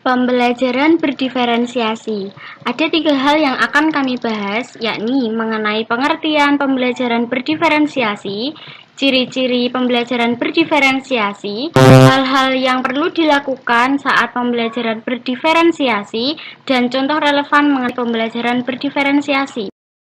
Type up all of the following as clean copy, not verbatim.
Pembelajaran berdiferensiasi. Ada 3 hal yang akan kami bahas, yakni mengenai pengertian pembelajaran berdiferensiasi, ciri-ciri pembelajaran berdiferensiasi, hal-hal yang perlu dilakukan saat pembelajaran berdiferensiasi, dan contoh relevan mengenai pembelajaran berdiferensiasi.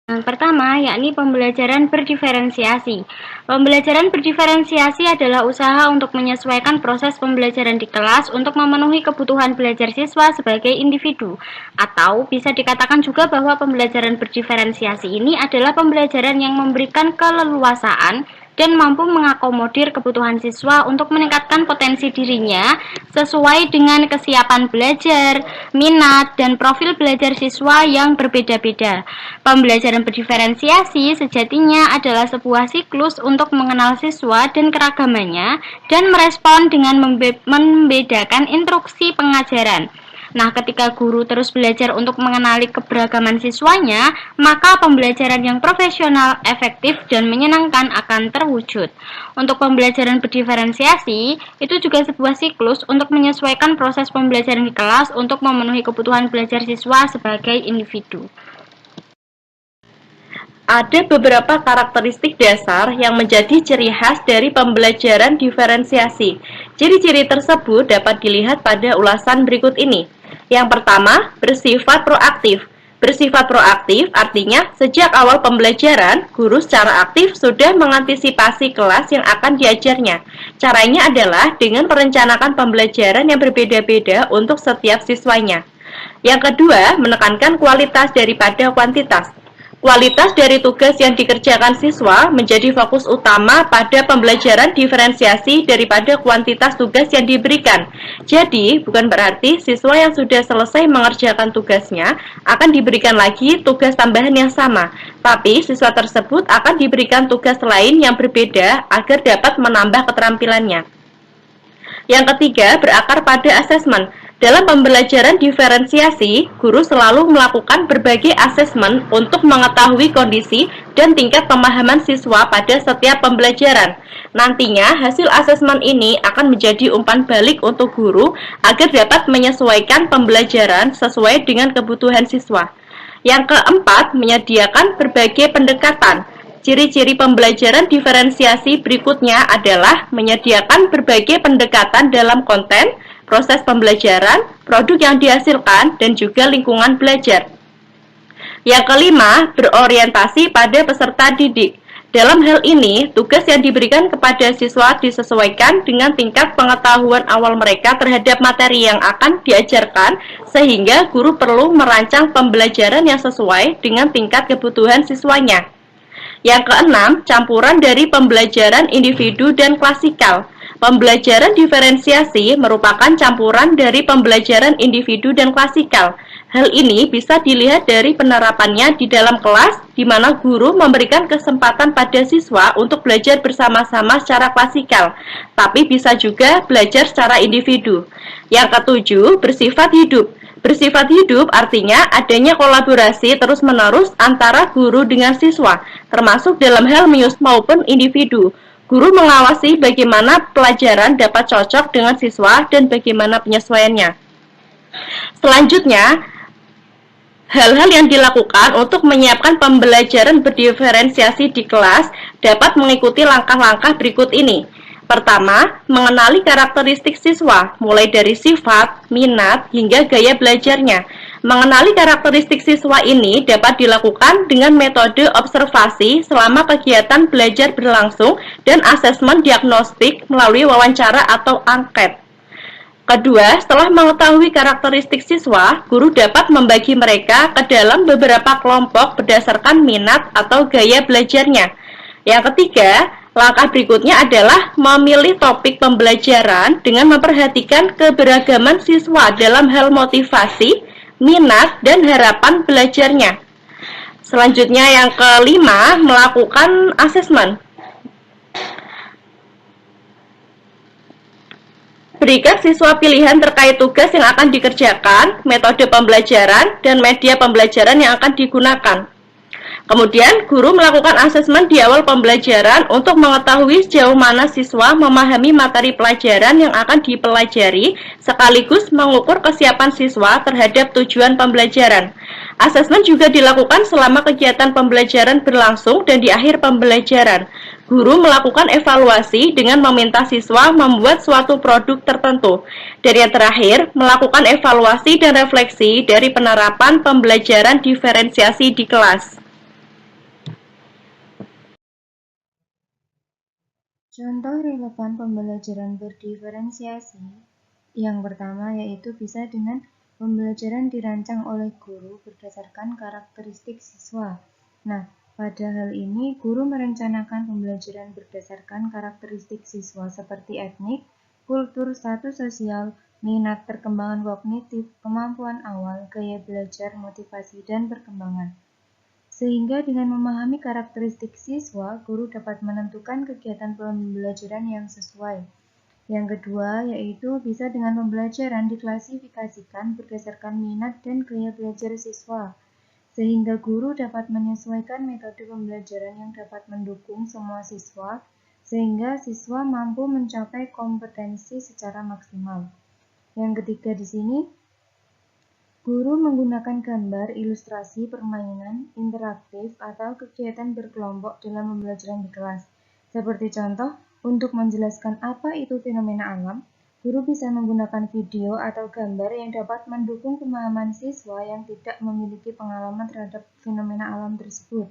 Yang pertama, yakni pembelajaran berdiferensiasi. Pembelajaran berdiferensiasi adalah usaha untuk menyesuaikan proses pembelajaran di kelas untuk memenuhi kebutuhan belajar siswa sebagai individu. Atau bisa dikatakan juga bahwa pembelajaran berdiferensiasi ini adalah pembelajaran yang memberikan keleluasaan dan mampu mengakomodir kebutuhan siswa untuk meningkatkan potensi dirinya sesuai dengan kesiapan belajar, minat, dan profil belajar siswa yang berbeda-beda. Pembelajaran berdiferensiasi sejatinya adalah sebuah siklus untuk mengenal siswa dan keragamannya dan merespon dengan membedakan instruksi pengajaran. Nah, ketika guru terus belajar untuk mengenali keberagaman siswanya, maka pembelajaran yang profesional, efektif, dan menyenangkan akan terwujud. Untuk pembelajaran berdiferensiasi, itu juga sebuah siklus untuk menyesuaikan proses pembelajaran di kelas untuk memenuhi kebutuhan belajar siswa sebagai individu. Ada beberapa karakteristik dasar yang menjadi ciri khas dari pembelajaran diferensiasi. Ciri-ciri tersebut dapat dilihat pada ulasan berikut ini. Yang pertama, bersifat proaktif. Bersifat proaktif artinya sejak awal pembelajaran, guru secara aktif sudah mengantisipasi kelas yang akan diajarnya. Caranya adalah dengan merencanakan pembelajaran yang berbeda-beda untuk setiap siswanya. Yang kedua, menekankan kualitas daripada kuantitas. Kualitas dari tugas yang dikerjakan siswa menjadi fokus utama pada pembelajaran diferensiasi daripada kuantitas tugas yang diberikan. Jadi, bukan berarti siswa yang sudah selesai mengerjakan tugasnya akan diberikan lagi tugas tambahan yang sama, tapi siswa tersebut akan diberikan tugas lain yang berbeda agar dapat menambah keterampilannya. Yang ketiga, berakar pada asesmen. Dalam pembelajaran diferensiasi, guru selalu melakukan berbagai asesmen untuk mengetahui kondisi dan tingkat pemahaman siswa pada setiap pembelajaran. Nantinya, hasil asesmen ini akan menjadi umpan balik untuk guru agar dapat menyesuaikan pembelajaran sesuai dengan kebutuhan siswa. Yang keempat, menyediakan berbagai pendekatan. Ciri-ciri pembelajaran diferensiasi berikutnya adalah menyediakan berbagai pendekatan dalam konten, proses pembelajaran, produk yang dihasilkan, dan juga lingkungan belajar. Yang kelima, berorientasi pada peserta didik. Dalam hal ini, tugas yang diberikan kepada siswa disesuaikan dengan tingkat pengetahuan awal mereka terhadap materi yang akan diajarkan, sehingga guru perlu merancang pembelajaran yang sesuai dengan tingkat kebutuhan siswanya. Yang keenam, campuran dari pembelajaran individu dan klasikal. Pembelajaran diferensiasi merupakan campuran dari pembelajaran individu dan klasikal. Hal ini bisa dilihat dari penerapannya di dalam kelas, di mana guru memberikan kesempatan pada siswa untuk belajar bersama-sama secara klasikal, tapi bisa juga belajar secara individu. Yang ketujuh, bersifat hidup. Bersifat hidup artinya adanya kolaborasi terus-menerus antara guru dengan siswa, termasuk dalam hal maupun individu. Guru mengawasi bagaimana pelajaran dapat cocok dengan siswa dan bagaimana penyesuaiannya. Selanjutnya, hal-hal yang dilakukan untuk menyiapkan pembelajaran berdiferensiasi di kelas dapat mengikuti langkah-langkah berikut ini. Pertama, mengenali karakteristik siswa, mulai dari sifat, minat, hingga gaya belajarnya. Mengenali karakteristik siswa ini dapat dilakukan dengan metode observasi selama kegiatan belajar berlangsung dan asesmen diagnostik melalui wawancara atau angket. Kedua, setelah mengetahui karakteristik siswa, guru dapat membagi mereka ke dalam beberapa kelompok berdasarkan minat atau gaya belajarnya. Yang ketiga, langkah berikutnya adalah memilih topik pembelajaran dengan memperhatikan keberagaman siswa dalam hal motivasi, minat, dan harapan belajarnya. Selanjutnya yang kelima, melakukan asesmen. Berikan siswa pilihan terkait tugas yang akan dikerjakan, metode pembelajaran, dan media pembelajaran yang akan digunakan. Kemudian, guru melakukan asesmen di awal pembelajaran untuk mengetahui sejauh mana siswa memahami materi pelajaran yang akan dipelajari, sekaligus mengukur kesiapan siswa terhadap tujuan pembelajaran. Asesmen juga dilakukan selama kegiatan pembelajaran berlangsung dan di akhir pembelajaran. Guru melakukan evaluasi dengan meminta siswa membuat suatu produk tertentu. Dan yang terakhir, melakukan evaluasi dan refleksi dari penerapan pembelajaran diferensiasi di kelas. Contoh relevan pembelajaran berdiferensiasi yang pertama yaitu bisa dengan pembelajaran dirancang oleh guru berdasarkan karakteristik siswa. Nah, pada hal ini guru merencanakan pembelajaran berdasarkan karakteristik siswa seperti etnik, kultur, status sosial, minat, perkembangan kognitif, kemampuan awal, gaya belajar, motivasi, dan perkembangan. Sehingga dengan memahami karakteristik siswa, guru dapat menentukan kegiatan pembelajaran yang sesuai. Yang kedua, yaitu bisa dengan pembelajaran diklasifikasikan berdasarkan minat dan gaya belajar siswa, sehingga guru dapat menyesuaikan metode pembelajaran yang dapat mendukung semua siswa, sehingga siswa mampu mencapai kompetensi secara maksimal. Yang ketiga di sini, guru menggunakan gambar, ilustrasi, permainan, interaktif, atau kegiatan berkelompok dalam pembelajaran di kelas. Seperti contoh, untuk menjelaskan apa itu fenomena alam, guru bisa menggunakan video atau gambar yang dapat mendukung pemahaman siswa yang tidak memiliki pengalaman terhadap fenomena alam tersebut.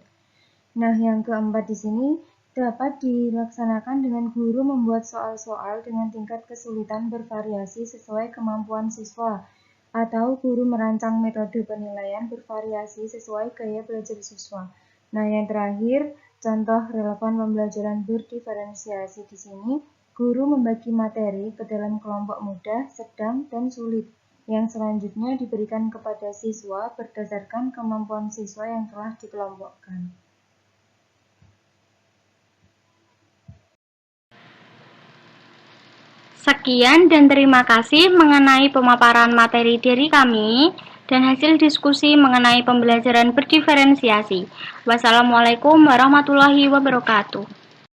Nah, yang keempat di sini dapat dilaksanakan dengan guru membuat soal-soal dengan tingkat kesulitan bervariasi sesuai kemampuan siswa, atau guru merancang metode penilaian bervariasi sesuai gaya belajar siswa. Nah, yang terakhir, contoh relevan pembelajaran berdiferensiasi di sini, guru membagi materi ke dalam kelompok mudah, sedang, dan sulit, yang selanjutnya diberikan kepada siswa berdasarkan kemampuan siswa yang telah dikelompokkan. Sekian dan terima kasih mengenai pemaparan materi dari kami dan hasil diskusi mengenai pembelajaran berdiferensiasi. Wassalamualaikum warahmatullahi wabarakatuh.